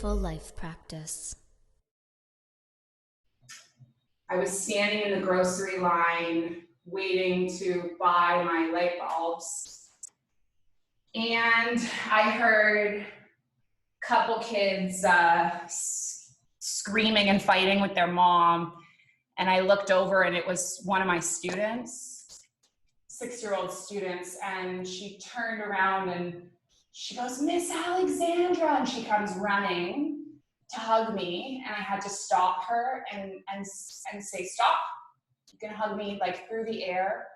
Mindful Life Practice. I was standing in the grocery line waiting to buy my light bulbs, and I heard a couple kids screaming and fighting with their mom, and I looked over and it was one of my students, 6-year-old students, and she turned around and she goes, "Miss Alexandra," and she comes running to hug me, and I had to stop her and say, "Stop, you can hug me," like through the air.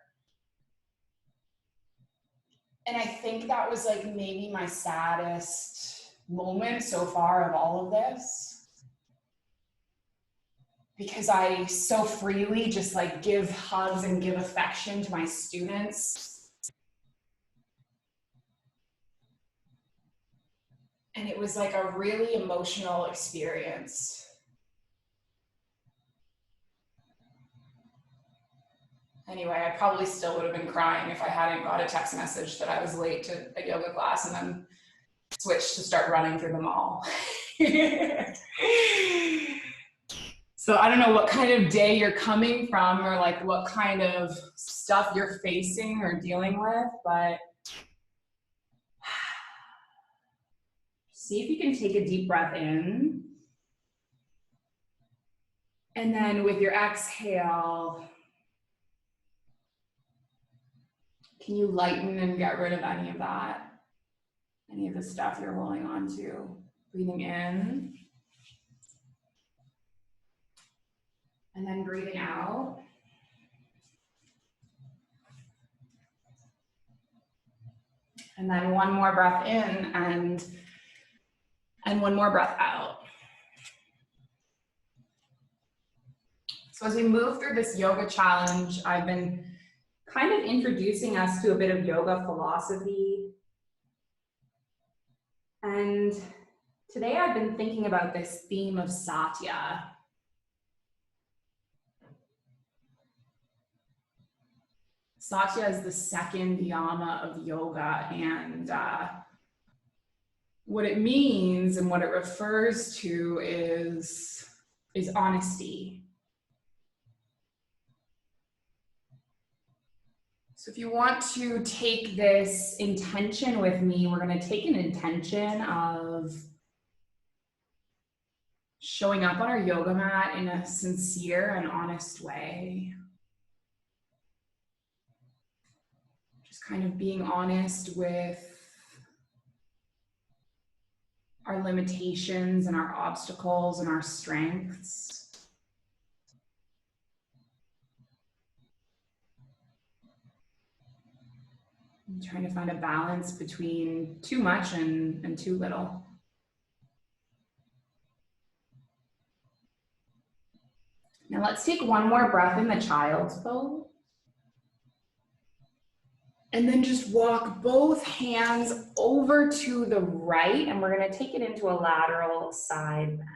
And I think that was like maybe my saddest moment so far of all of this, because I so freely just like give hugs and give affection to my students. And it was like a really emotional experience. Anyway, I probably still would have been crying if I hadn't got a text message that I was late to a yoga class and then switched to start running through the mall. So I don't know what kind of day you're coming from or like what kind of stuff you're facing or dealing with, but see if you can take a deep breath in. And then with your exhale, can you lighten and get rid of any of that? Any of the stuff you're holding on to? Breathing in. And then breathing out. And then one more breath in and one more breath out. So as we move through this yoga challenge, I've been kind of introducing us to a bit of yoga philosophy. And today I've been thinking about this theme of Satya. Satya is the second yama of yoga, and what it means and what it refers to is honesty. So if you want to take this intention with me, we're going to take an intention of showing up on our yoga mat in a sincere and honest way. Just kind of being honest with our limitations and our obstacles and our strengths. I'm trying to find a balance between too much and too little. Now let's take one more breath in the child's pose. And then just walk both hands over to the right, and we're going to take it into a lateral side bend.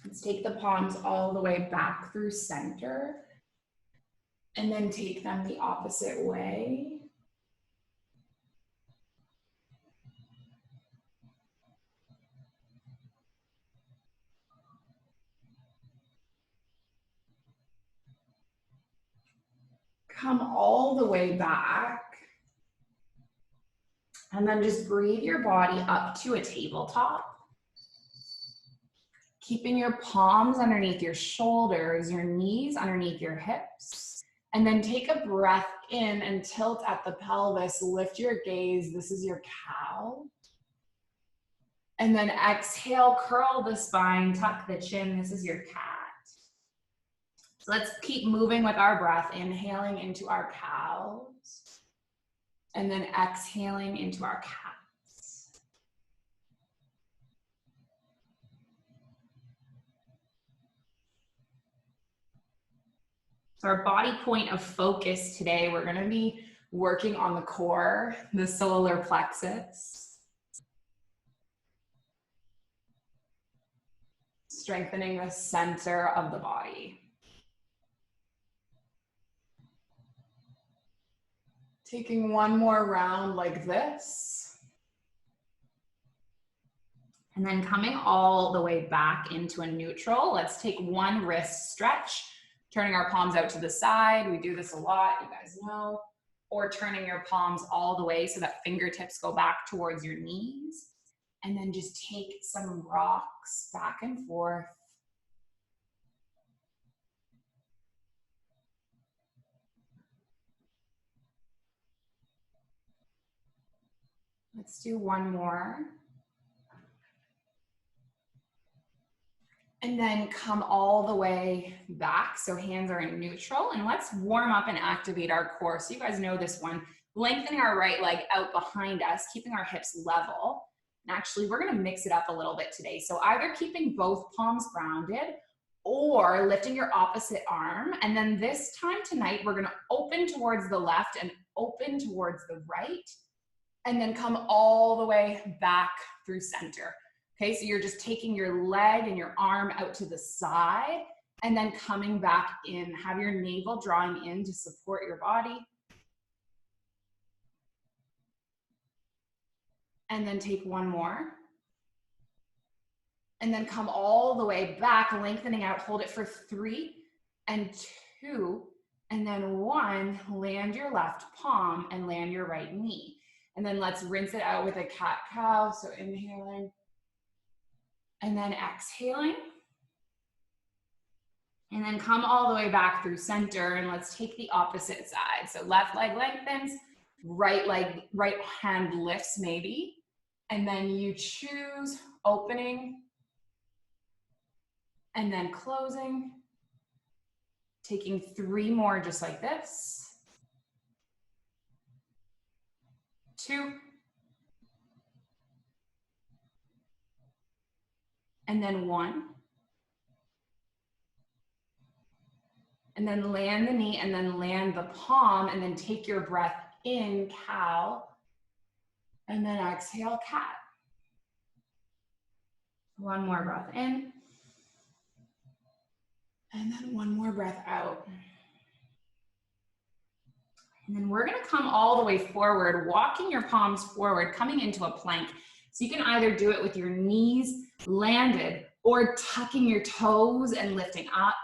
Let's take the palms all the way back through center, and then take them the opposite way. Come all the way back. And then just breathe your body up to a tabletop. Keeping your palms underneath your shoulders, your knees underneath your hips. And then take a breath in and tilt at the pelvis. Lift your gaze. This is your cow. And then exhale, curl the spine, tuck the chin. This is your cat. So let's keep moving with our breath, inhaling into our cows, and then exhaling into our cats. So our body point of focus today, we're going to be working on the core, the solar plexus, strengthening the center of the body. Taking one more round like this. And then coming all the way back into a neutral. Let's take one wrist stretch, turning our palms out to the side. We do this a lot, you guys know. Or turning your palms all the way so that fingertips go back towards your knees. And then just take some rocks back and forth. Let's do one more. And then come all the way back. So hands are in neutral. And let's warm up and activate our core. So you guys know this one. Lengthening our right leg out behind us, keeping our hips level. And actually, we're going to mix it up a little bit today. So either keeping both palms grounded or lifting your opposite arm. And then this time tonight, we're going to open towards the left and open towards the right. And then come all the way back through center. Okay, so you're just taking your leg and your arm out to the side and then coming back in. Have your navel drawing in to support your body. And then take one more. And then come all the way back, lengthening out. Hold it for 3 and 2 and then 1. Land your left palm and land your right knee. And then let's rinse it out with a cat-cow. So inhaling. And then exhaling. And then come all the way back through center and let's take the opposite side. So left leg lengthens, right hand lifts maybe. And then you choose opening and then closing. Taking 3 more just like this. 2. And then 1. And then land the knee and then land the palm and then take your breath in, cow. And then exhale, cat. 1 more breath in. And then 1 more breath out. And then we're gonna come all the way forward, walking your palms forward, coming into a plank. So you can either do it with your knees landed or tucking your toes and lifting up.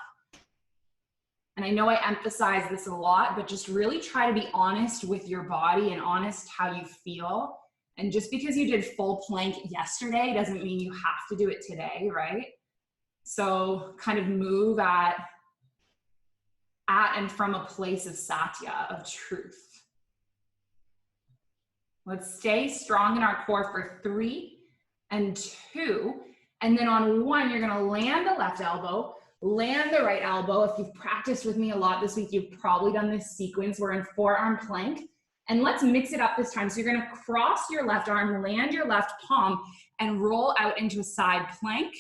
And I know I emphasize this a lot, but just really try to be honest with your body and honest how you feel. And just because you did full plank yesterday doesn't mean you have to do it today, right? So kind of move at and from a place of Satya, of truth. Let's stay strong in our core for 3 and 2. And then on 1, you're gonna land the left elbow, land the right elbow. If you've practiced with me a lot this week, you've probably done this sequence. We're in forearm plank. And let's mix it up this time. So you're gonna cross your left arm, land your left palm, and roll out into a side plank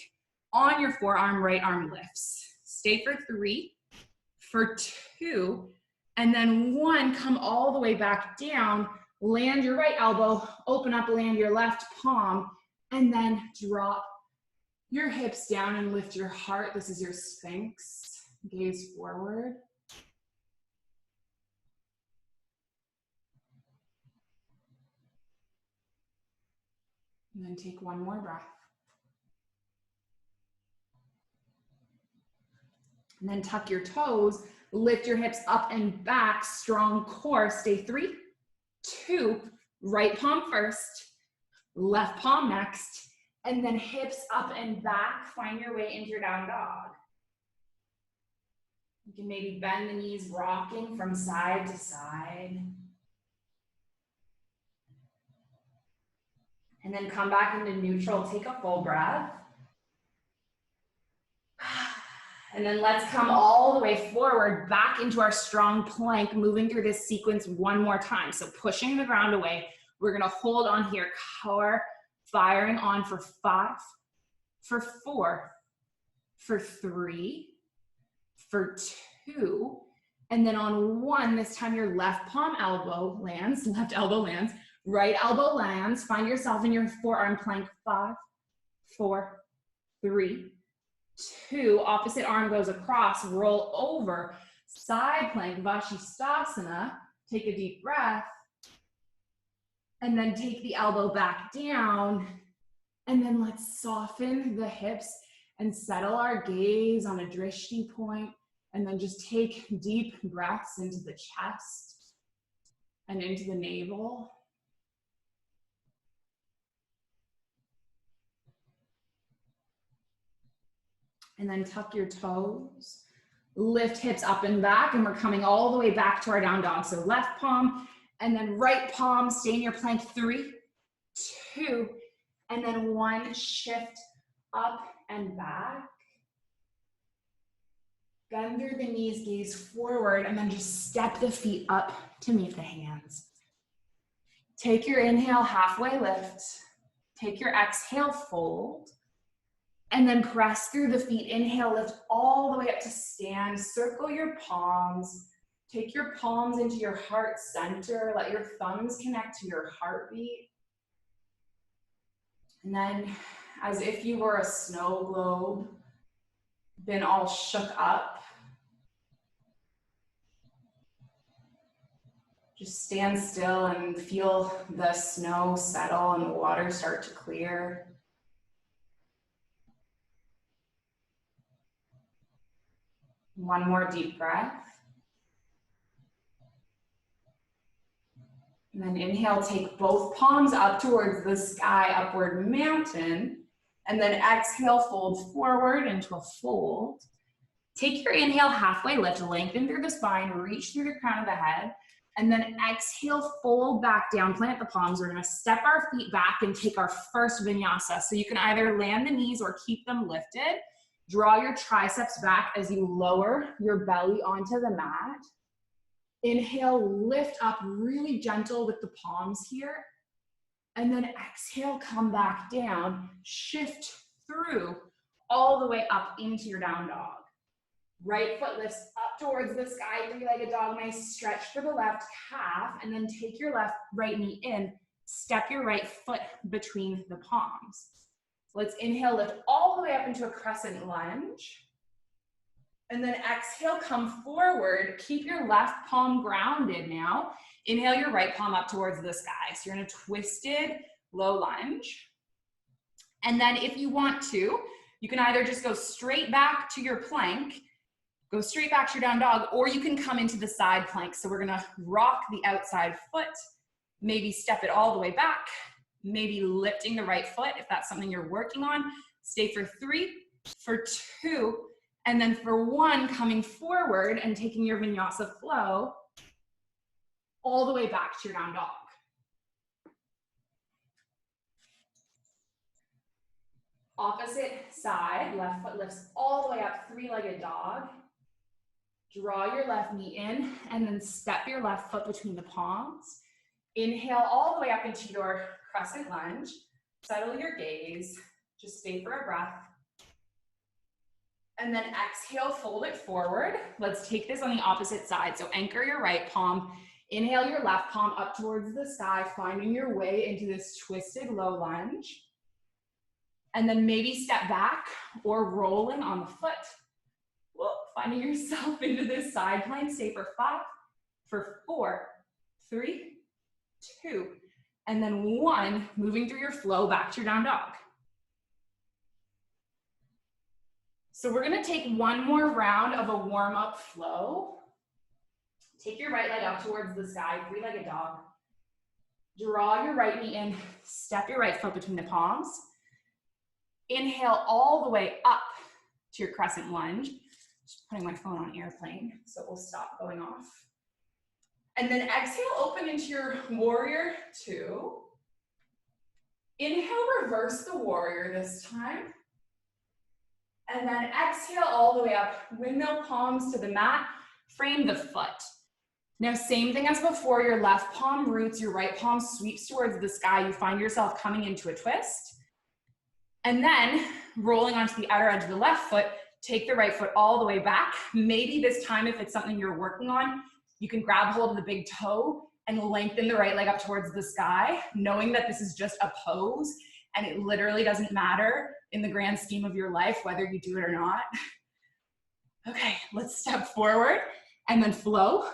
on your forearm, right arm lifts. Stay for 3, for 2, and then 1, come all the way back down, land your right elbow, open up, land your left palm, and then drop your hips down and lift your heart. This is your Sphinx. Gaze forward. And then take 1 more breath. And then tuck your toes, lift your hips up and back, strong core. Stay 3, 2, right palm first, left palm next, and then hips up and back. Find your way into your down dog. You can maybe bend the knees, rocking from side to side. And then come back into neutral, take a full breath. And then let's come all the way forward, back into our strong plank, moving through this sequence 1 more time. So pushing the ground away, we're gonna hold on here, core firing on for 5, for 4, for 3, for 2, and then on 1, this time your left elbow lands, right elbow lands, find yourself in your forearm plank, 5, 4, 3, 2, opposite arm goes across, roll over, side plank, Vashisthasana, take a deep breath, And then take the elbow back down. And then let's soften the hips and settle our gaze on a drishti point. And then just take deep breaths into the chest and into the navel. And then tuck your toes. Lift hips up and back, and we're coming all the way back to our down dog. So left palm, and then right palm, stay in your plank. 3, 2, and then 1, shift up and back. Bend through the knees, gaze forward, and then just step the feet up to meet the hands. Take your inhale, halfway lift. Take your exhale, fold. And then press through the feet. Inhale, lift all the way up to stand. Circle your palms. Take your palms into your heart center. Let your thumbs connect to your heartbeat. And then, as if you were a snow globe, been all shook up, just stand still and feel the snow settle and the water start to clear. One more deep breath. And then inhale, take both palms up towards the sky, upward mountain. And then exhale, fold forward into a fold. Take your inhale, halfway lift, lengthen through the spine, reach through the crown of the head. And then exhale, fold back down, plant the palms. We're gonna step our feet back and take our first vinyasa. So you can either land the knees or keep them lifted. Draw your triceps back as you lower your belly onto the mat. Inhale, lift up, really gentle with the palms here. And then exhale, come back down, shift through all the way up into your down dog. Right foot lifts up towards the sky, 3-legged dog, nice stretch for the left calf, and then take your right knee in, step your right foot between the palms. Let's inhale, lift all the way up into a crescent lunge. And then exhale, come forward. Keep your left palm grounded now. Inhale your right palm up towards the sky. So you're in a twisted low lunge. And then if you want to, you can either just go straight back to your plank, go straight back to your down dog, or you can come into the side plank. So we're gonna rock the outside foot, maybe step it all the way back, maybe lifting the right foot if that's something you're working on. Stay for 3, for 2, and then for 1, coming forward and taking your Vinyasa Flow all the way back to your down dog. Opposite side, left foot lifts all the way up, 3-legged dog. Draw your left knee in and then step your left foot between the palms. Inhale all the way up into your crescent lunge. Settle your gaze. Just stay for a breath. And then exhale, fold it forward. Let's take this on the opposite side. So anchor your right palm. Inhale your left palm up towards the sky, finding your way into this twisted low lunge. And then maybe step back or rolling on the foot. Whoa, finding yourself into this side plank. Stay for 5, for 4, 3, 2, and then 1, moving through your flow back to your down dog. So we're gonna take one more round of a warm-up flow. Take your right leg up towards the sky, 3-legged dog. Draw your right knee in, step your right foot between the palms. Inhale all the way up to your crescent lunge. Just putting my phone on airplane so it will stop going off. And then exhale, open into your warrior 2. Inhale, reverse the warrior this time. And then exhale all the way up, windmill palms to the mat, frame the foot. Now, same thing as before, your left palm roots, your right palm sweeps towards the sky. You find yourself coming into a twist. And then rolling onto the outer edge of the left foot, take the right foot all the way back. Maybe this time, if it's something you're working on, you can grab hold of the big toe and lengthen the right leg up towards the sky, knowing that this is just a pose and it literally doesn't matter in the grand scheme of your life, whether you do it or not. Okay, let's step forward and then flow.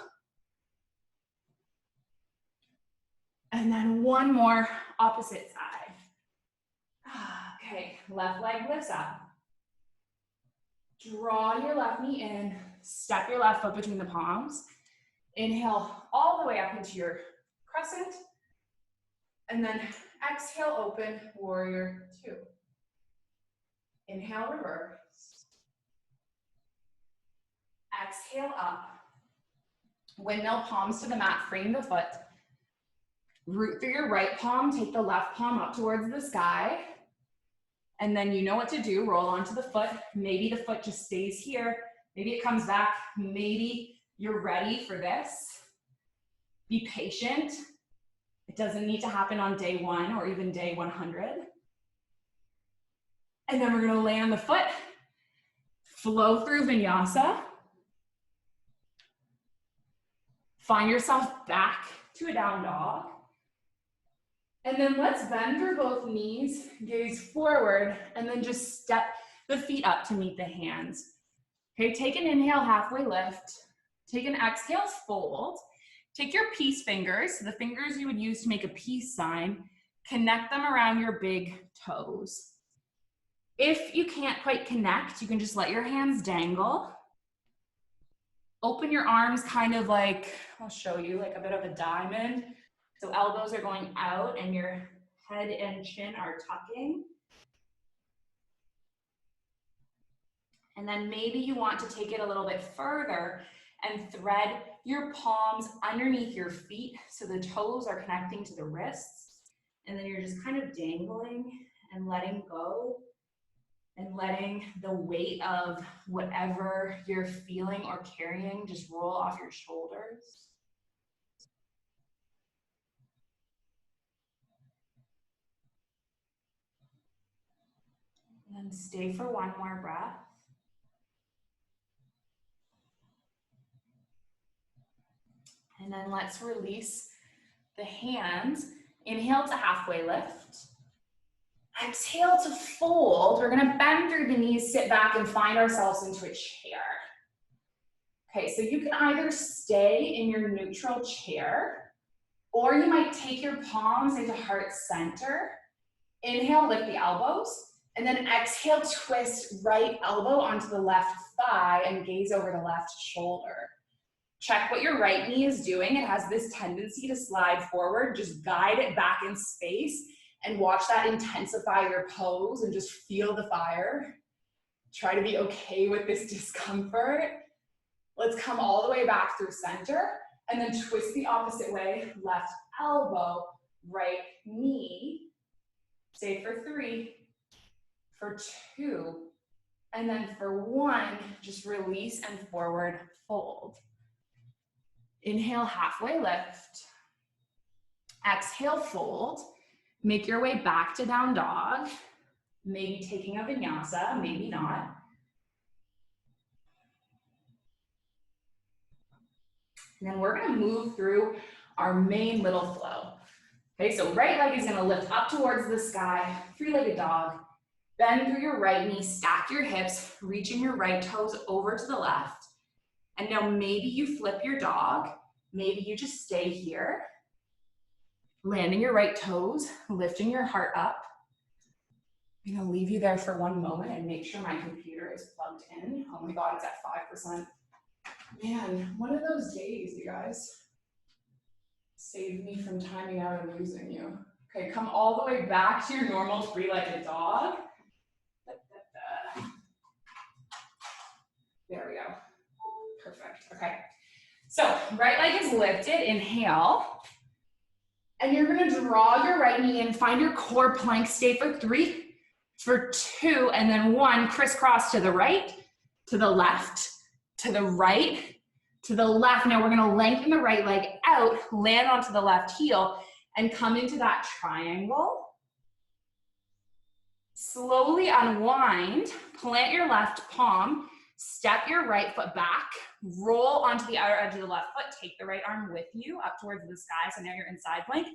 And then one more, opposite side. Okay, left leg lifts up. Draw your left knee in, step your left foot between the palms. Inhale all the way up into your crescent. And then exhale, open, warrior two. Inhale, reverse. Exhale, up. Windmill palms to the mat, frame the foot. Root through your right palm, take the left palm up towards the sky. And then you know what to do, roll onto the foot. Maybe the foot just stays here. Maybe it comes back. Maybe you're ready for this. Be patient. It doesn't need to happen on day 1 or even day 100. And then we're gonna lay on the foot, flow through vinyasa. Find yourself back to a down dog. And then let's bend through both knees, gaze forward, and then just step the feet up to meet the hands. Okay, take an inhale, halfway lift. Take an exhale, fold. Take your peace fingers, the fingers you would use to make a peace sign, connect them around your big toes. If you can't quite connect, you can just let your hands dangle. Open your arms kind of like, I'll show you, like a bit of a diamond. So elbows are going out and your head and chin are tucking. And then maybe you want to take it a little bit further and thread your palms underneath your feet so the toes are connecting to the wrists. And then you're just kind of dangling and letting go and letting the weight of whatever you're feeling or carrying just roll off your shoulders. And then stay for one more breath. And then let's release the hands. Inhale to halfway lift. Exhale to fold. We're gonna bend through the knees, sit back and find ourselves into a chair. Okay, so you can either stay in your neutral chair, or you might take your palms into heart center. Inhale, lift the elbows. And then exhale, twist right elbow onto the left thigh and gaze over the left shoulder. Check what your right knee is doing. It has this tendency to slide forward. Just guide it back in space and watch that intensify your pose and just feel the fire. Try to be okay with this discomfort. Let's come all the way back through center and then twist the opposite way. Left elbow, right knee. Stay for 3. For 2, and then for 1, just release and forward fold. Inhale, halfway lift. Exhale, fold. Make your way back to down dog. Maybe taking a vinyasa, maybe not. And then we're gonna move through our main little flow. Okay, so right leg is gonna lift up towards the sky, 3-legged dog. Bend through your right knee, stack your hips, reaching your right toes over to the left. And now maybe you flip your dog. Maybe you just stay here. Landing your right toes, lifting your heart up. I'm gonna leave you there for one moment and make sure my computer is plugged in. Oh my God, it's at 5%. Man, one of those days, you guys. Save me from timing out and losing you. Okay, come all the way back to your normal 3-legged dog. There we go. Perfect. Okay. So right leg is lifted. Inhale. And you're going to draw your right knee in. Find your core plank. Stay for 3, for 2, and then 1. Crisscross to the right, to the left, to the right, to the left. Now we're going to lengthen the right leg out, land onto the left heel, and come into that triangle. Slowly unwind. Plant your left palm. Step your right foot back, roll onto the outer edge of the left foot, take the right arm with you up towards the sky, so now you're in side plank,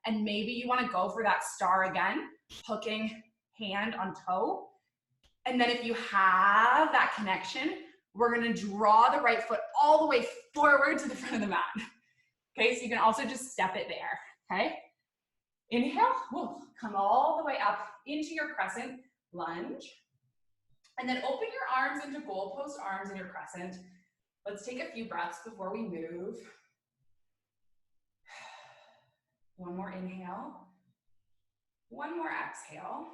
and maybe you want to go for that star again, hooking hand on toe, and then if you have that connection, we're going to draw the right foot all the way forward to the front of the mat. Okay, so you can also just step it there. okay? Inhale, come all the way up into your crescent lunge. And then open your arms into goalpost arms in your crescent. Let's take a few breaths before we move. One more inhale. One more exhale.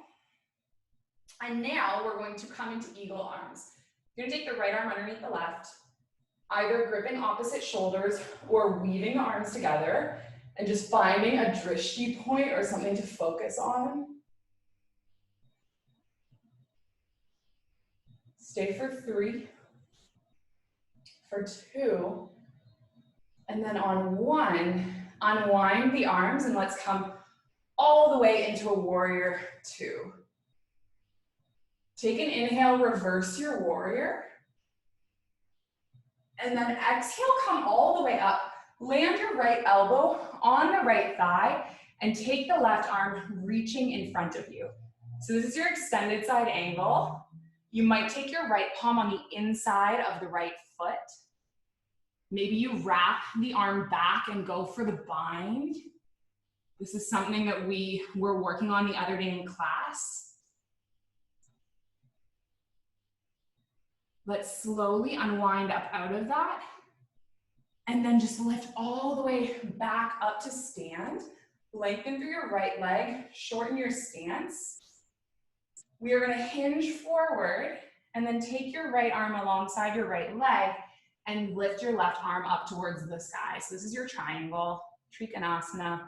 And now we're going to come into eagle arms. You're gonna take the right arm underneath the left, either gripping opposite shoulders or weaving the arms together and just finding a drishti point or something to focus on. Stay for 3, for 2, and then on 1, unwind the arms and let's come all the way into a warrior 2. Take an inhale, reverse your warrior. And then exhale, come all the way up. Land your right elbow on the right thigh and take the left arm reaching in front of you. So this is your extended side angle. You might take your right palm on the inside of the right foot. Maybe you wrap the arm back and go for the bind. This is something that we were working on the other day in class. Let's slowly unwind up out of that. And then just lift all the way back up to stand. Lengthen through your right leg, shorten your stance. We are going to hinge forward and then take your right arm alongside your right leg and lift your left arm up towards the sky. So this is your triangle, Trikonasana.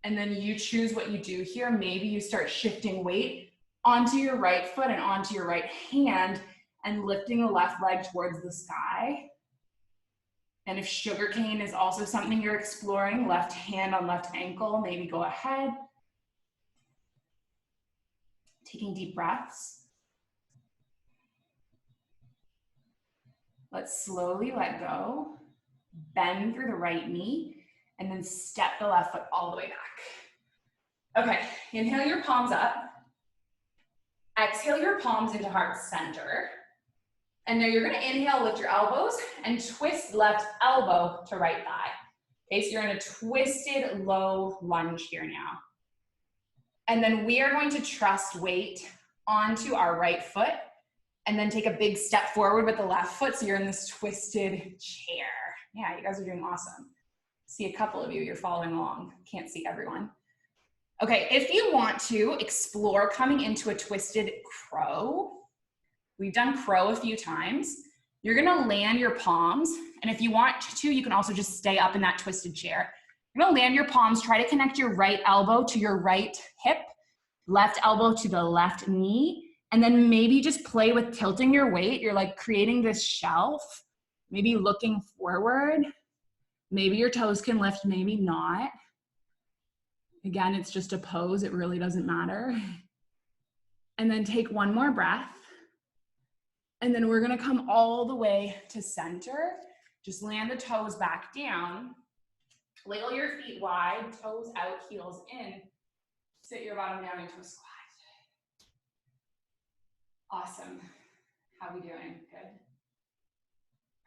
And then you choose what you do here. Maybe you start shifting weight onto your right foot and onto your right hand and lifting the left leg towards the sky. And if sugarcane is also something you're exploring, left hand on left ankle, maybe go ahead. Taking deep breaths. Let's slowly let go. Bend through the right knee and then step the left foot all the way back. Okay, inhale your palms up. Exhale your palms into heart center. And now you're gonna inhale, lift your elbows and twist left elbow to right thigh. Okay, so you're in a twisted low lunge here now. And then we are going to trust weight onto our right foot and then take a big step forward with the left foot so you're in this twisted chair. Yeah, you guys are doing awesome. See a couple of you, you're following along. Can't see everyone. Okay, if you want to explore coming into a twisted crow, we've done crow a few times. You're gonna land your palms, and if you want to, you can also just stay up in that twisted chair. You're gonna land your palms, try to connect your right elbow to your right hip, left elbow to the left knee, and then maybe just play with tilting your weight. You're like creating this shelf, maybe looking forward. Maybe your toes can lift, maybe not. Again, it's just a pose, it really doesn't matter. And then take one more breath. And then we're gonna come all the way to center. Just land the toes back down. Wiggle your feet wide, toes out, heels in. Sit your bottom down into a squat. Awesome. How are we doing? Good?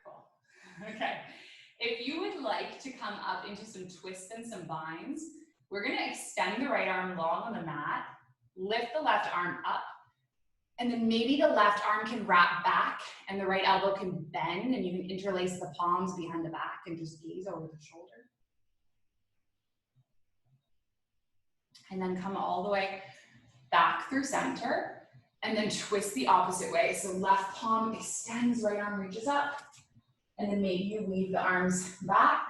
Cool. Okay. If you would like to come up into some twists and some binds, we're gonna extend the right arm long on the mat, lift the left arm up, and then maybe the left arm can wrap back and the right elbow can bend and you can interlace the palms behind the back and just gaze over the shoulder. And then come all the way back through center and then twist the opposite way. So left palm extends, right arm reaches up, and then maybe you weave the arms back.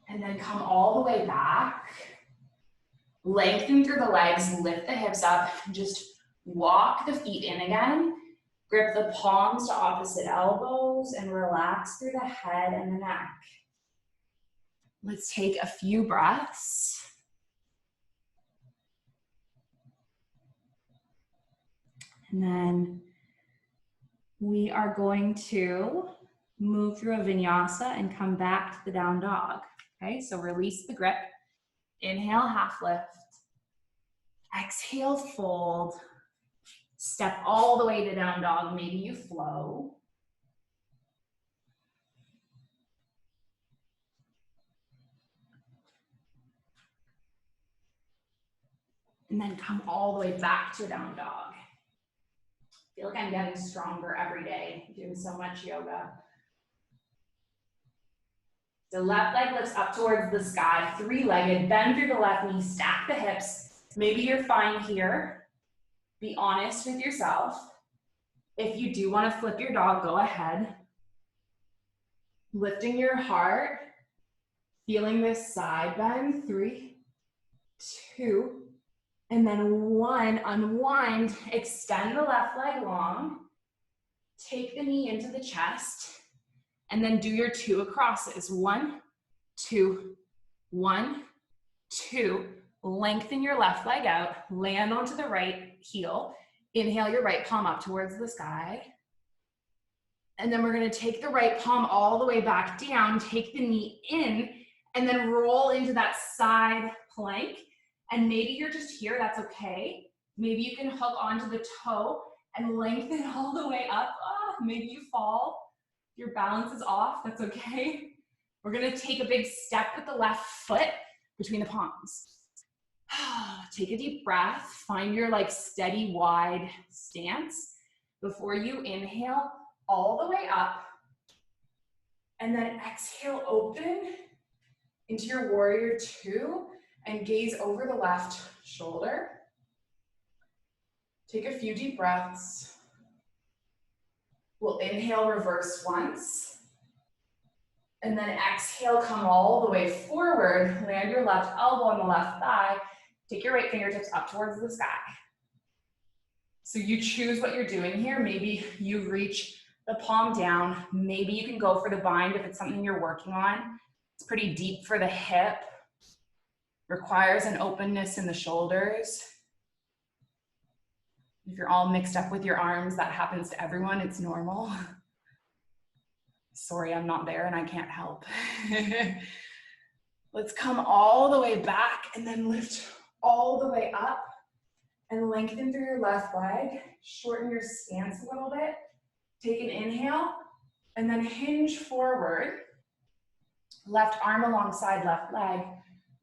And then come all the way back. Lengthen through the legs, lift the hips up, just walk the feet in again. Grip the palms to opposite elbows and relax through the head and the neck. Let's take a few breaths. And then we are going to move through a vinyasa and come back to the down dog. Okay, so release the grip. Inhale, half lift. Exhale, fold. Step all the way to down dog. Maybe you flow. And then come all the way back to down dog. I feel like I'm getting stronger every day, doing so much yoga. The left leg lifts up towards the sky, three-legged, bend through the left knee, stack the hips. Maybe you're fine here. Be honest with yourself. If you do want to flip your dog, go ahead. Lifting your heart, feeling this side bend, 3, 2, and then 1, unwind, extend the left leg long, take the knee into the chest, and then do your 2 crosses. 1, 2, 1, 2. Lengthen your left leg out, land onto the right heel, inhale your right palm up towards the sky. And then we're gonna take the right palm all the way back down, take the knee in, and then roll into that side plank. And maybe you're just here, that's okay. Maybe you can hook onto the toe and lengthen all the way up. Maybe you fall. Your balance is off, that's okay. We're gonna take a big step with the left foot between the palms. Take a deep breath, find your like steady wide stance before you inhale all the way up, and then exhale, open into your warrior 2 and gaze over the left shoulder. Take a few deep breaths. We'll inhale, reverse once, and then exhale, come all the way forward, land your left elbow on the left thigh, take your right fingertips up towards the sky. So you choose what you're doing here. Maybe you reach the palm down. Maybe you can go for the bind if it's something you're working on. It's pretty deep for the hip. Requires an openness in the shoulders. If you're all mixed up with your arms, that happens to everyone. It's normal. Sorry, I'm not there and I can't help. Let's come all the way back and then lift all the way up and lengthen through your left leg. Shorten your stance a little bit. Take an inhale and then hinge forward. Left arm alongside left leg.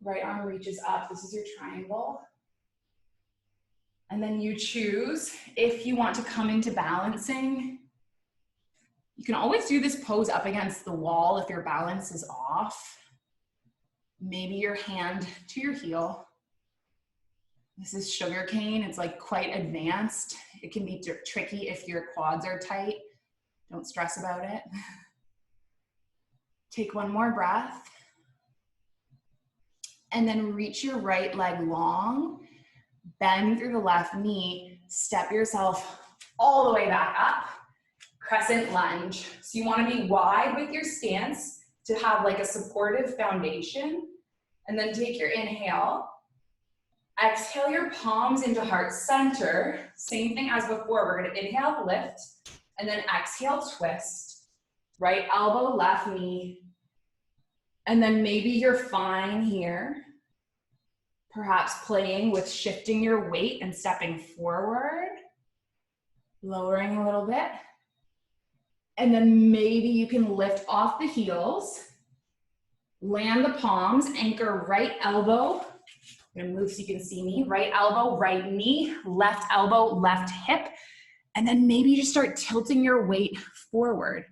Right arm reaches up. This is your triangle. And then you choose if you want to come into balancing. You can always do this pose up against the wall if your balance is off. Maybe your hand to your heel. This is sugar cane. It's like quite advanced. It can be tricky if your quads are tight. Don't stress about it. Take one more breath. And then reach your right leg long. Bend through the left knee. Step yourself all the way back up. Crescent lunge. So you want to be wide with your stance to have like a supportive foundation. And then take your inhale. Exhale your palms into heart center. Same thing as before. We're going to inhale, lift, and then exhale, twist. Right elbow, left knee. And then maybe you're fine here. Perhaps playing with shifting your weight and stepping forward. Lowering a little bit. And then maybe you can lift off the heels. Land the palms, anchor right elbow. I'm gonna move so you can see me. Right elbow, right knee, left elbow, left hip. And then maybe you just start tilting your weight forward.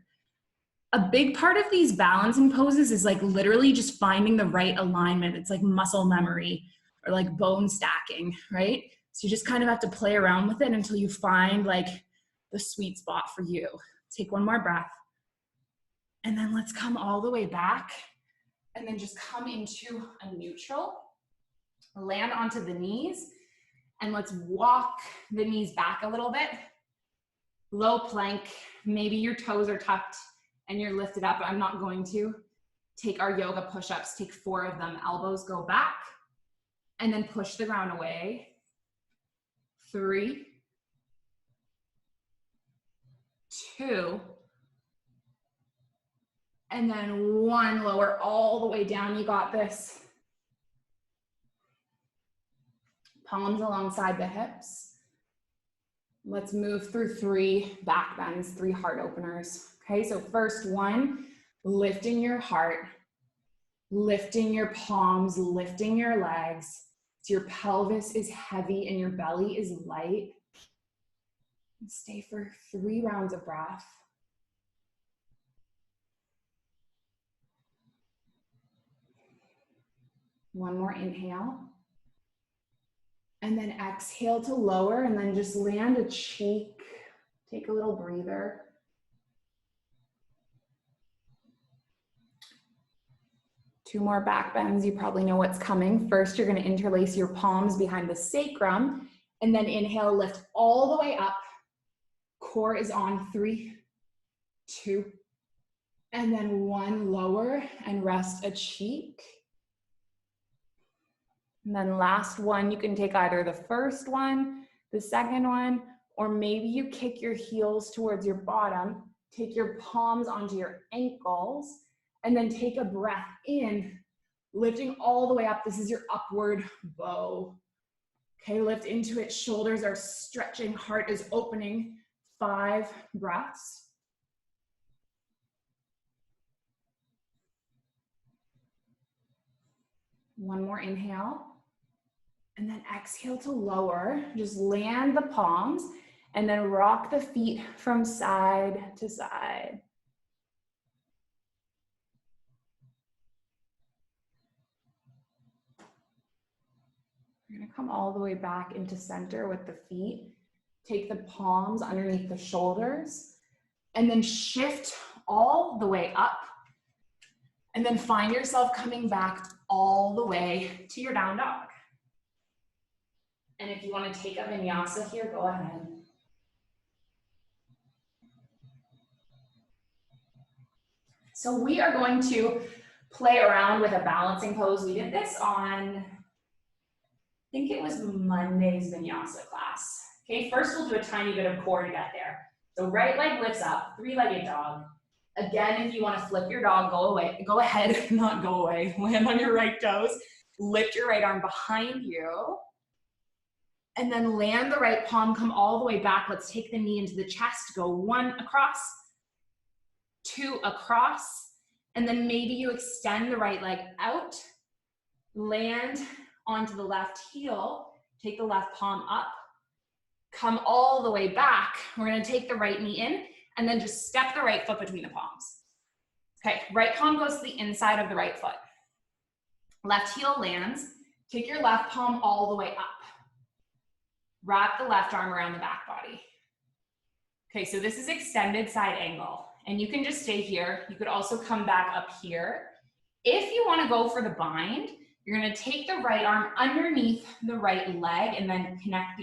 A big part of these balancing poses is like literally just finding the right alignment. It's like muscle memory or like bone stacking, right? So you just kind of have to play around with it until you find like the sweet spot for you. Take one more breath. And then let's come all the way back and then just come into a neutral. Land onto the knees and let's walk the knees back a little bit. Low plank, maybe your toes are tucked and you're lifted up. I'm not going to. Take our yoga push-ups, take 4 of them. Elbows go back and then push the ground away. 3, 2, and then 1. Lower all the way down. You got this. Palms alongside the hips. Let's move through 3 back bends, 3 heart openers. Okay, so first one, lifting your heart, lifting your palms, lifting your legs. So your pelvis is heavy and your belly is light. And stay for 3 rounds of breath. One more inhale. And then exhale to lower, and then just land a cheek. Take a little breather. Two more back bends. You probably know what's coming. First, you're going to interlace your palms behind the sacrum, and then inhale, lift all the way up. Core is on 3, 2, and then 1, lower and rest a cheek. And then last one, you can take either the first one, the second one, or maybe you kick your heels towards your bottom, take your palms onto your ankles, and then take a breath in, lifting all the way up. This is your upward bow. Okay, lift into it. Shoulders are stretching, heart is opening. 5 breaths. One more inhale. And then exhale to lower. Just land the palms and then rock the feet from side to side. You're gonna come all the way back into center with the feet. Take the palms underneath the shoulders and then shift all the way up. And then find yourself coming back all the way to your down dog. And if you want to take a vinyasa here, go ahead. So we are going to play around with a balancing pose. We did this on, I think it was Monday's vinyasa class. Okay, first we'll do a tiny bit of core to get there. So right leg lifts up, 3-legged dog. Again, if you want to flip your dog, go ahead, not go away, land on your right toes, lift your right arm behind you. And then land the right palm, come all the way back. Let's take the knee into the chest. Go 1 across, 2 across, and then maybe you extend the right leg out, land onto the left heel, take the left palm up, come all the way back. We're gonna take the right knee in, and then just step the right foot between the palms. Okay, right palm goes to the inside of the right foot. Left heel lands, take your left palm all the way up. Wrap the left arm around the back body. Okay, so this is extended side angle, and you can just stay here. You could also come back up here. If you want to go for the bind, you're going to take the right arm underneath the right leg and then connect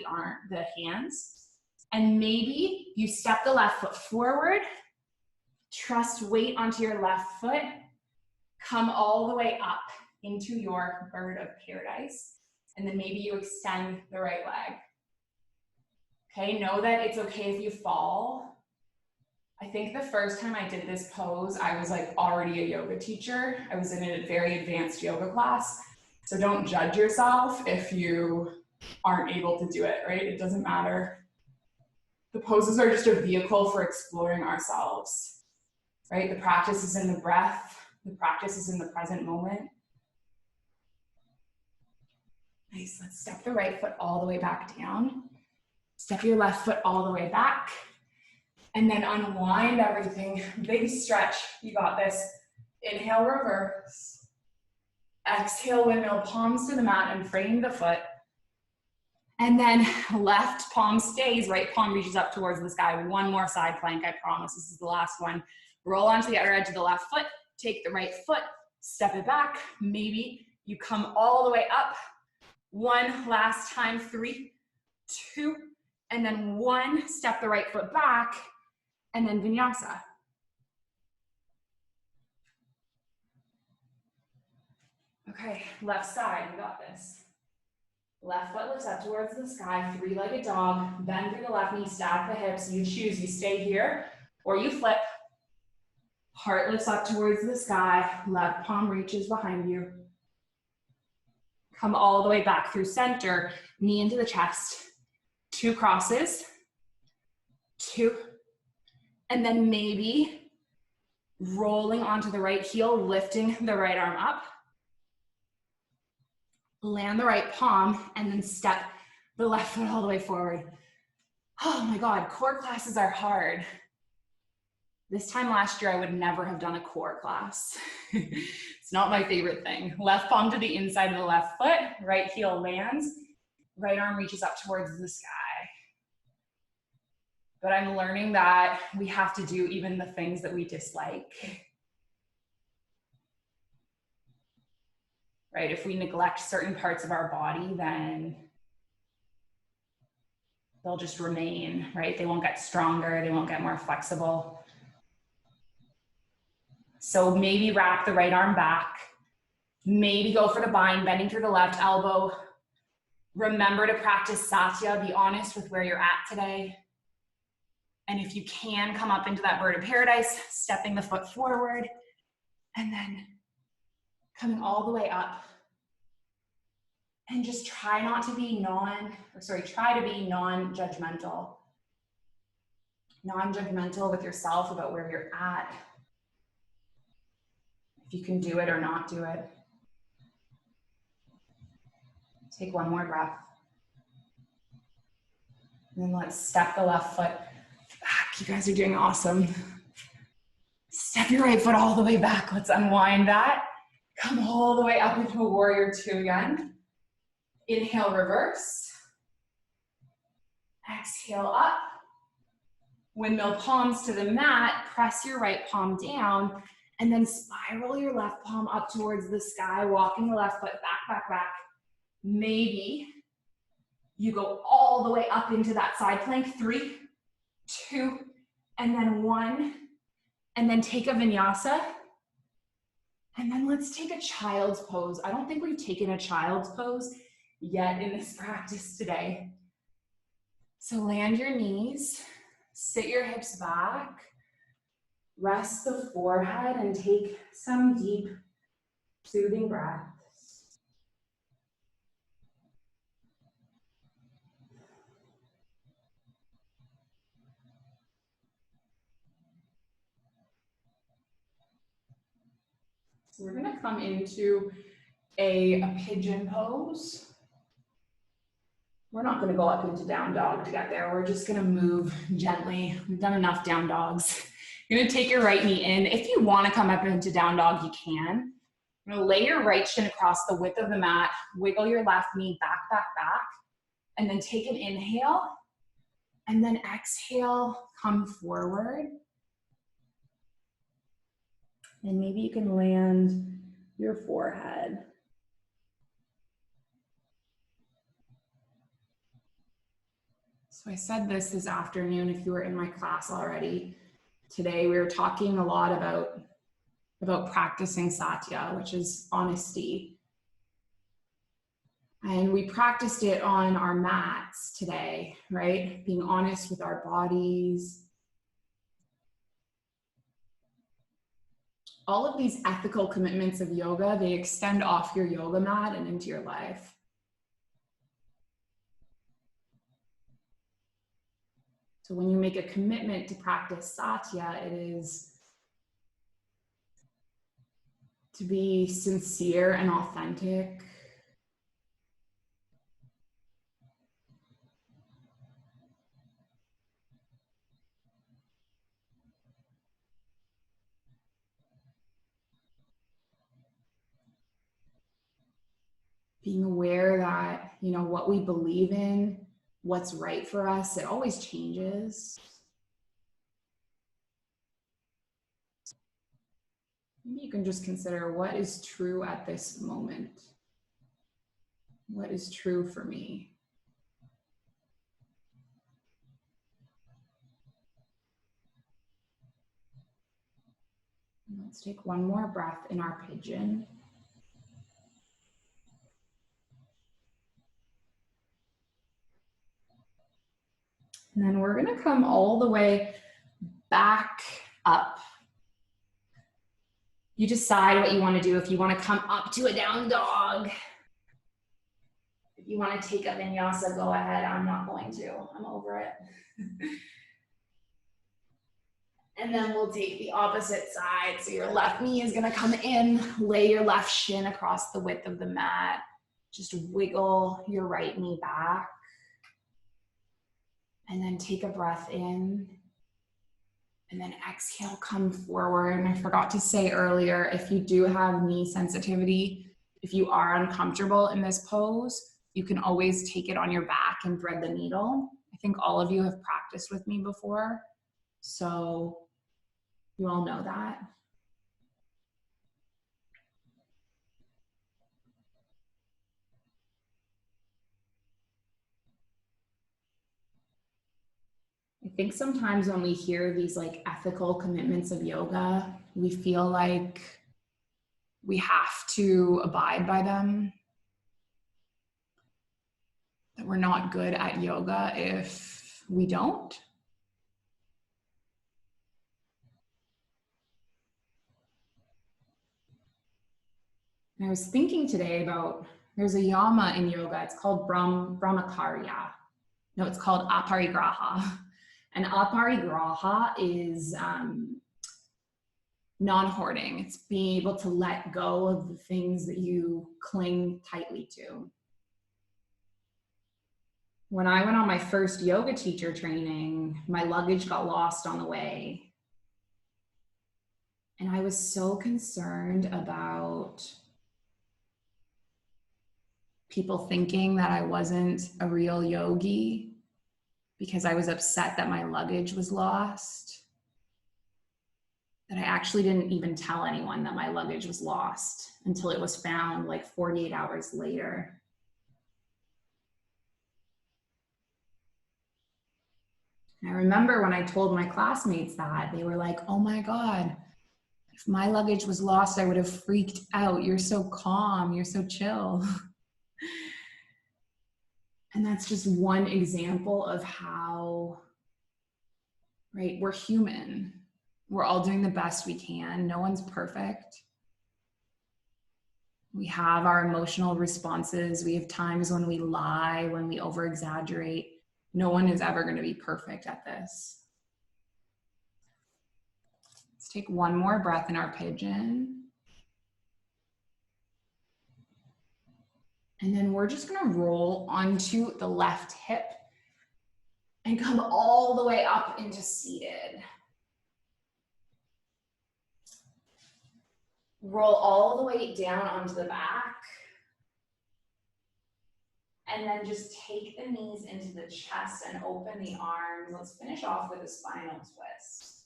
the hands. And maybe you step the left foot forward, trust weight onto your left foot, come all the way up into your bird of paradise, and then maybe you extend the right leg. Okay, know that it's okay if you fall. I think the first time I did this pose, I was like already a yoga teacher. I was in a very advanced yoga class. So don't judge yourself if you aren't able to do it, right? It doesn't matter. The poses are just a vehicle for exploring ourselves, right? The practice is in the breath. The practice is in the present moment. Nice, let's step the right foot all the way back down. Step your left foot all the way back. And then unwind everything. Big stretch, you got this. Inhale, reverse. Exhale, windmill, palms to the mat and frame the foot. And then left palm stays, right palm reaches up towards the sky. One more side plank, I promise. This is the last one. Roll onto the outer edge of the left foot. Take the right foot, step it back. Maybe you come all the way up. 1 last time, 3, 2, and then 1, step the right foot back, and then vinyasa. Okay, left side, we got this. Left foot lifts up towards the sky, 3-legged dog, bend through the left knee, stack the hips. You choose, you stay here, or you flip. Heart lifts up towards the sky, left palm reaches behind you. Come all the way back through center, knee into the chest. 2 crosses, 2, and then maybe rolling onto the right heel, lifting the right arm up. land the right palm, and then step the left foot all the way forward. Oh my God, core classes are hard. This time last year, I would never have done a core class. It's not my favorite thing. Left palm to the inside of the left foot, right heel lands, right arm reaches up towards the sky. But I'm learning that we have to do even the things that we dislike. Right? If we neglect certain parts of our body, then they'll just remain, right? They won't get stronger, they won't get more flexible. So maybe wrap the right arm back. Maybe go for the bind, bending through the left elbow. Remember to practice Satya, be honest with where you're at today. And if you can, come up into that bird of paradise, stepping the foot forward, and then coming all the way up. And just try to be non-judgmental. Non-judgmental with yourself about where you're at. If you can do it or not do it. Take one more breath. And then let's step the left foot back. You guys are doing awesome. Step your right foot all the way back. Let's unwind that. Come all the way up into a warrior two again. Inhale, reverse. Exhale, up. Windmill palms to the mat. Press your right palm down. And then spiral your left palm up towards the sky, walking the left foot back. Maybe you go all the way up into that side plank. 3, 2, and then 1. And then take a vinyasa. And then let's take a child's pose. I don't think we've taken a child's pose yet in this practice today. So land your knees, sit your hips back, rest the forehead, and take some deep, soothing breaths. So we're gonna come into a pigeon pose. We're not gonna go up into down dog to get there. We're just gonna move gently. We've done enough down dogs. You're gonna take your right knee in. If you wanna come up into down dog, you can. You're gonna lay your right shin across the width of the mat, wiggle your left knee back, and then take an inhale, and then exhale, come forward. And maybe you can land your forehead. So I said this afternoon, if you were in my class already. Today we were talking a lot about practicing Satya, which is honesty. And we practiced it on our mats today, right? Being honest with our bodies. All of these ethical commitments of yoga, they extend off your yoga mat and into your life. So when you make a commitment to practice Satya, it is to be sincere and authentic. Being aware that, what we believe in, what's right for us, it always changes. Maybe you can just consider what is true at this moment. What is true for me? Let's take one more breath in our pigeon. And then we're gonna come all the way back up. You decide what you wanna do. If you wanna come up to a down dog, if you wanna take a vinyasa, go ahead. I'm not going to, I'm over it. And then we'll take the opposite side. So your left knee is gonna come in, lay your left shin across the width of the mat. Just wiggle your right knee back. And then take a breath in. And then exhale, come forward. I forgot to say earlier, if you do have knee sensitivity, if you are uncomfortable in this pose, you can always take it on your back and thread the needle. I think all of you have practiced with me before, so you all know that. I think sometimes when we hear these like ethical commitments of yoga, we feel like we have to abide by them, that we're not good at yoga if we don't. And I was thinking today about, there's a yama in yoga, it's called brahmacharya. No, it's called aparigraha. And aparigraha is non-hoarding. It's being able to let go of the things that you cling tightly to. When I went on my first yoga teacher training, my luggage got lost on the way. And I was so concerned about people thinking that I wasn't a real yogi because I was upset that my luggage was lost, that I actually didn't even tell anyone that my luggage was lost until it was found like 48 hours later. And I remember when I told my classmates that, they were like, oh my God, if my luggage was lost, I would have freaked out. You're so calm, you're so chill. And that's just one example of how, right, we're human. We're all doing the best we can. No one's perfect. We have our emotional responses. We have times when we lie, when we over-exaggerate. No one is ever going to be perfect at this. Let's take one more breath in our pigeon. And then we're just going to roll onto the left hip and come all the way up into seated. Roll all the way down onto the back. And then just take the knees into the chest and open the arms. Let's finish off with a spinal twist.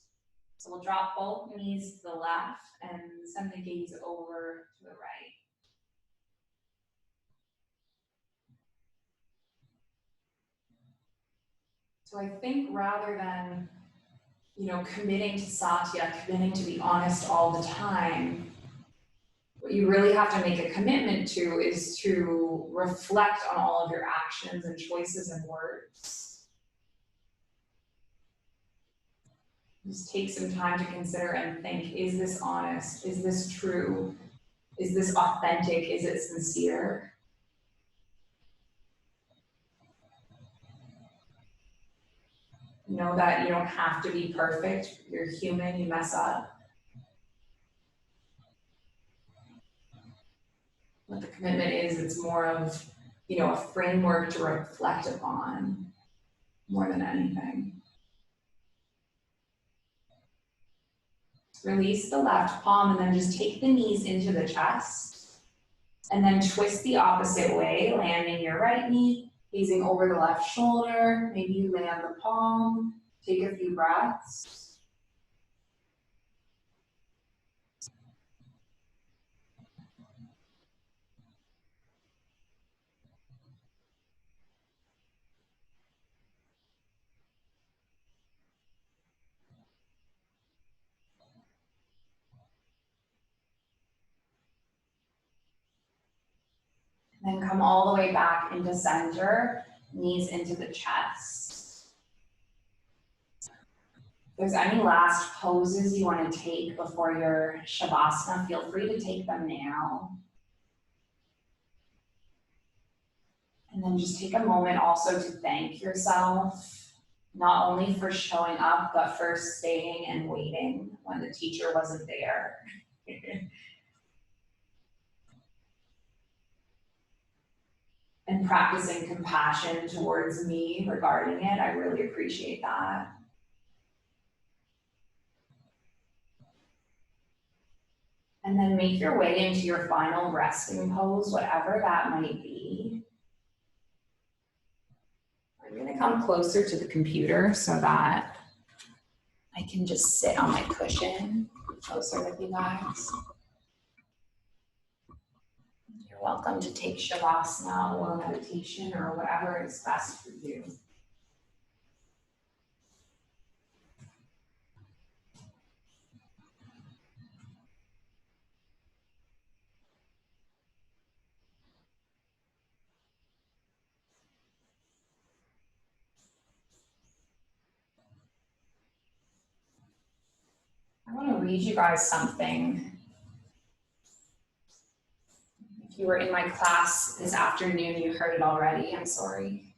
So we'll drop both knees to the left and send the gaze over to the right. So I think rather than, committing to Satya, committing to be honest all the time, what you really have to make a commitment to is to reflect on all of your actions and choices and words. Just take some time to consider and think, is this honest? Is this true? Is this authentic? Is it sincere? Know that you don't have to be perfect. You're human, you mess up. What the commitment is, it's more of, a framework to reflect upon more than anything. Release the left palm and then just take the knees into the chest. And then twist the opposite way, landing your right knee, gazing over the left shoulder. Maybe you land the palm. Take a few breaths. Then come all the way back into center, knees into the chest. If there's any last poses you want to take before your Shavasana, feel free to take them now. And then just take a moment also to thank yourself, not only for showing up, but for staying and waiting when the teacher wasn't there. and practicing compassion towards me regarding it. I really appreciate that. And then make your way into your final resting pose, whatever that might be. I'm gonna come closer to the computer so that I can just sit on my cushion closer with you guys. You're welcome to take Shavasana or meditation or whatever is best for you. I want to read you guys something. If you were in my class this afternoon, you heard it already. I'm sorry.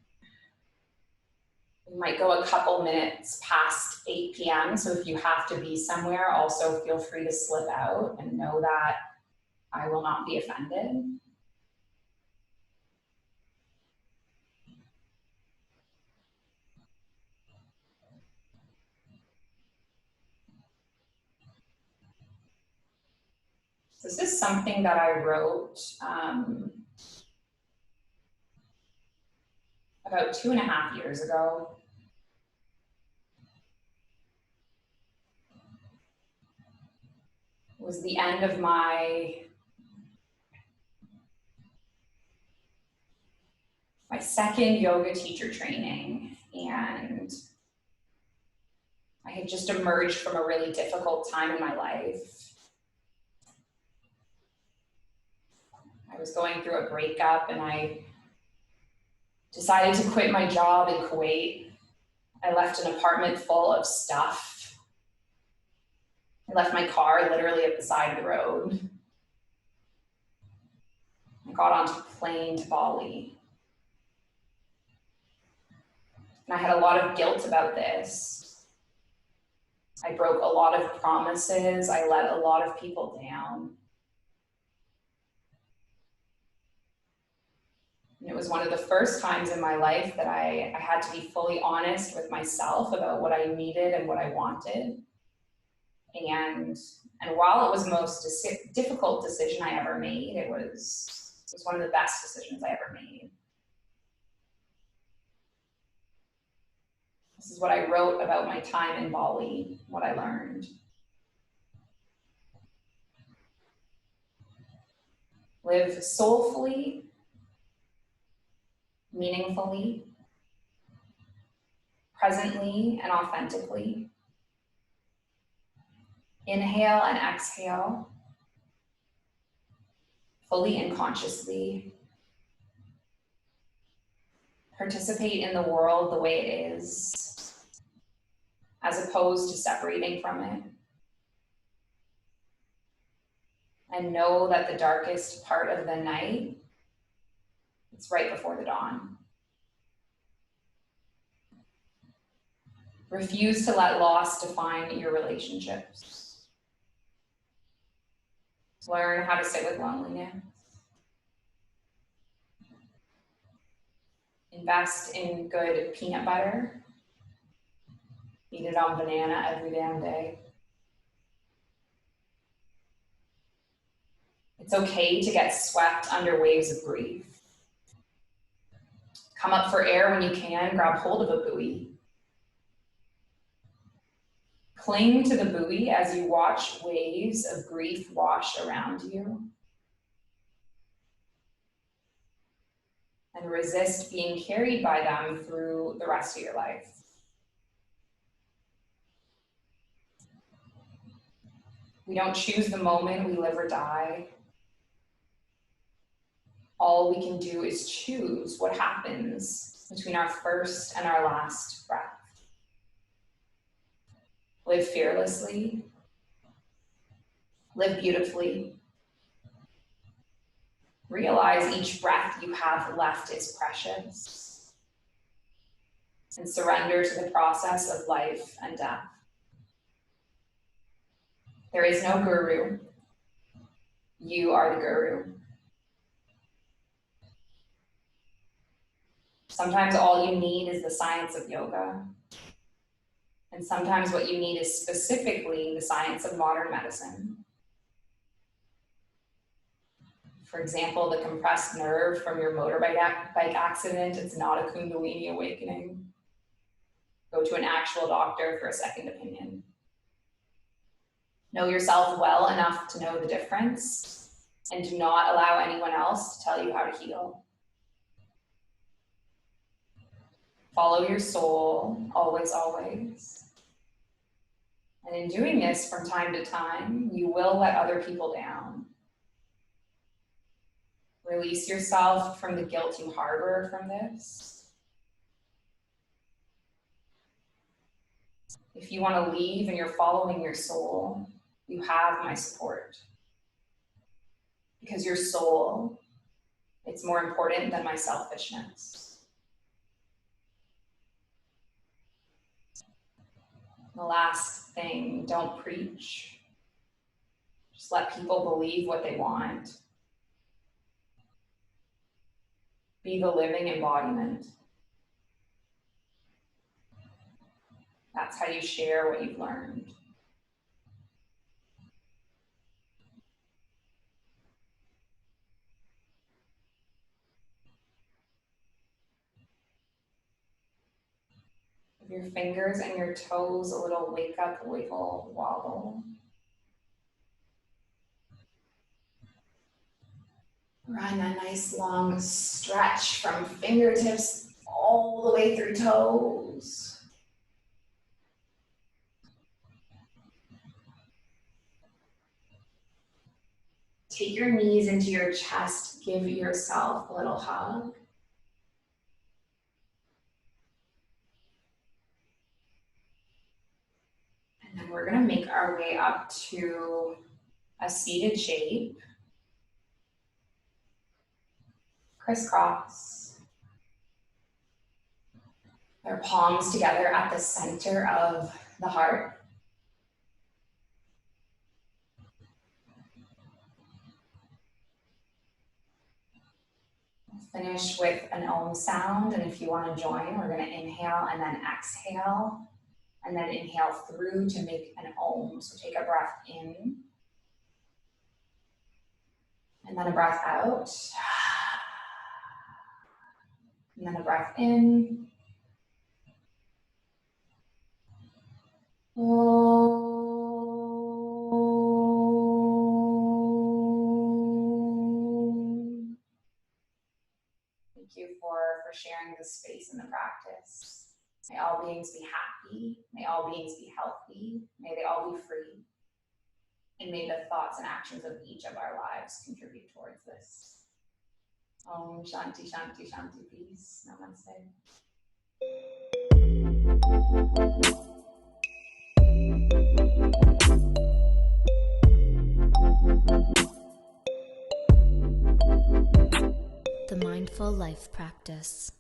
We might go a couple minutes past 8 p.m. So if you have to be somewhere, also feel free to slip out and know that I will not be offended. This is something that I wrote about 2.5 years ago. It was the end of my second yoga teacher training, and I had just emerged from a really difficult time in my life. I was going through a breakup and I decided to quit my job in Kuwait. I left an apartment full of stuff. I left my car literally at the side of the road. I got onto a plane to Bali. And I had a lot of guilt about this. I broke a lot of promises. I let a lot of people down. And it was one of the first times in my life that I had to be fully honest with myself about what I needed and what I wanted. And while it was the most difficult decision I ever made, it was one of the best decisions I ever made. This is what I wrote about my time in Bali, what I learned. Live soulfully, meaningfully, presently and authentically. Inhale and exhale, fully and consciously. Participate in the world the way it is, as opposed to separating from it. And know that the darkest part of the night, it's right before the dawn. Refuse to let loss define your relationships. Learn how to sit with loneliness. Invest in good peanut butter. Eat it on banana every damn day. It's okay to get swept under waves of grief. Come up for air when you can, grab hold of a buoy. Cling to the buoy as you watch waves of grief wash around you. And resist being carried by them through the rest of your life. We don't choose the moment we live or die. All we can do is choose what happens between our first and our last breath. Live fearlessly. Live beautifully. Realize each breath you have left is precious. And surrender to the process of life and death. There is no guru. You are the guru. Sometimes all you need is the science of yoga. And sometimes what you need is specifically the science of modern medicine. For example, the compressed nerve from your motorbike accident, it's not a Kundalini awakening. Go to an actual doctor for a second opinion. Know yourself well enough to know the difference, and do not allow anyone else to tell you how to heal. Follow your soul, always, always. And in doing this from time to time, you will let other people down. Release yourself from the guilt you harbor from this. If you want to leave and you're following your soul, you have my support. Because your soul, it's more important than my selfishness. The last thing, don't preach. Just let people believe what they want. Be the living embodiment. That's how you share what you've learned. Give your fingers and your toes a little wake up, wiggle, wobble. Run a nice long stretch from fingertips all the way through toes. Take your knees into your chest, give yourself a little hug. And then we're gonna make our way up to a seated shape. Crisscross. Our palms together at the center of the heart. Finish with an Om sound, and if you want to join, we're going to inhale and then exhale, and then inhale through to make an Om. So take a breath in, and then a breath out, and then a breath in. Thank you for sharing this space in the practice. May all beings be happy. May all beings be healthy. May they all be free. And may the thoughts and actions of each of our lives contribute towards this. Om Shanti Shanti Shanti Peace. Namaste. The Mindful Life Practice.